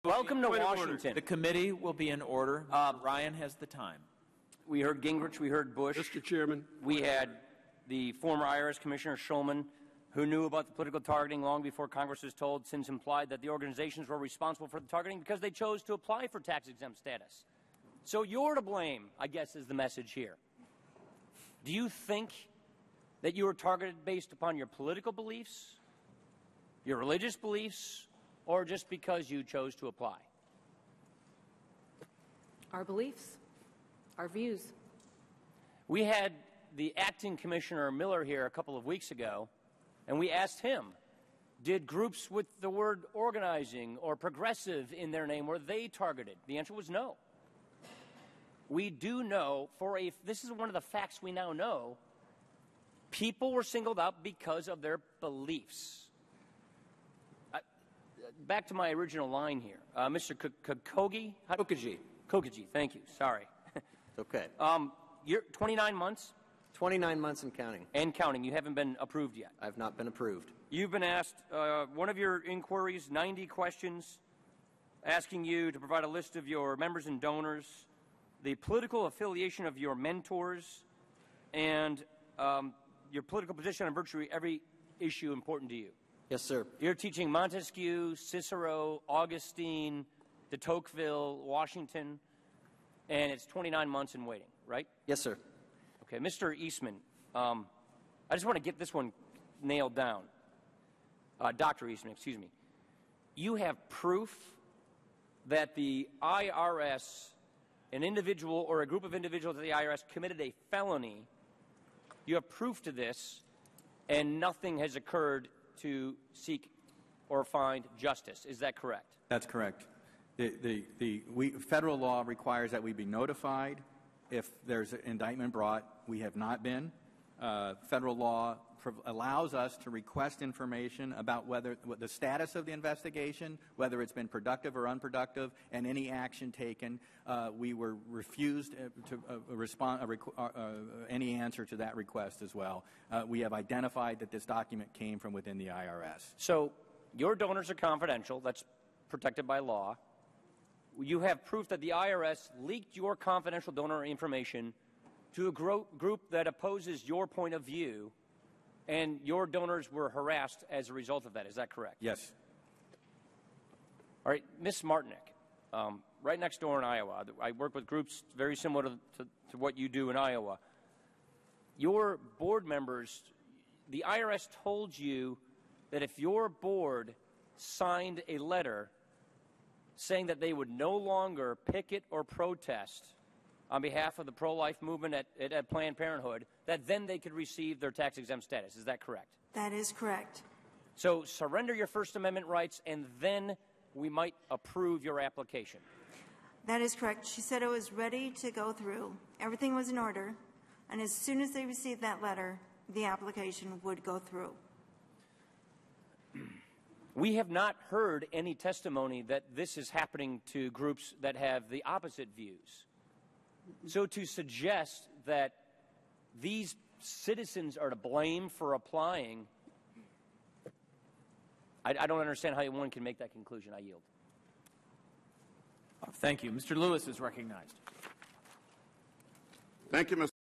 Welcome to Washington. The committee will be in order. Ryan has the time. We heard Gingrich, we heard Bush. Mr. Chairman. We had the former IRS Commissioner Schulman, who knew about the political targeting long before Congress was told, since implied that the organizations were responsible for the targeting because they chose to apply for tax-exempt status. So you're to blame, I guess, is the message here. Do you think that you were targeted based upon your political beliefs, your religious beliefs, or just because you chose to apply? Our beliefs, our views. We had the acting Commissioner Miller here a couple of weeks ago, and we asked him, did groups with the word organizing or progressive in their name, were they targeted? The answer was no. We do know, this is one of the facts we now know, people were singled out because of their beliefs. Back to my original line here. Mr. Kookogey? Kookogey, thank you. Sorry. It's okay. You're 29 months? 29 months and counting. And counting. You haven't been approved yet. I've not been approved. You've been asked, one of your inquiries, 90 questions, asking you to provide a list of your members and donors, the political affiliation of your mentors, and your political position on virtually every issue important to you. Yes, sir. You're teaching Montesquieu, Cicero, Augustine, de Tocqueville, Washington, and it's 29 months in waiting, right? Yes, sir. Okay, Mr. Eastman, I just want to get this one nailed down. Dr. Eastman, excuse me. You have proof that the IRS, an individual or a group of individuals at the IRS committed a felony. You have proof to this, and nothing has occurred to seek or find justice. Is that correct? That's correct. Federal law requires that we be notified if there's an indictment brought. We have not been. Federal law allows us to request information about what the status of the investigation, whether it's been productive or unproductive, and any action taken. We were refused to respond any answer to that request as well. We have identified that this document came from within the IRS. So your donors are confidential. That's protected by law. You have proof that the IRS leaked your confidential donor information to a group that opposes your point of view, and your donors were harassed as a result of that. Is that correct? Yes. All right, Ms. Martinek, right next door in Iowa. I work with groups very similar to what you do in Iowa. Your board members, the IRS told you that if your board signed a letter saying that they would no longer picket or protest on behalf of the pro-life movement at Planned Parenthood, that then they could receive their tax-exempt status. Is that correct? That is correct. So surrender your First Amendment rights, and then we might approve your application. That is correct. She said it was ready to go through. Everything was in order. And as soon as they received that letter, the application would go through. We have not heard any testimony that this is happening to groups that have the opposite views. So to suggest that these citizens are to blame for applying, I don't understand how one can make that conclusion. I yield. Thank you. Mr. Lewis is recognized. Thank you, Mr.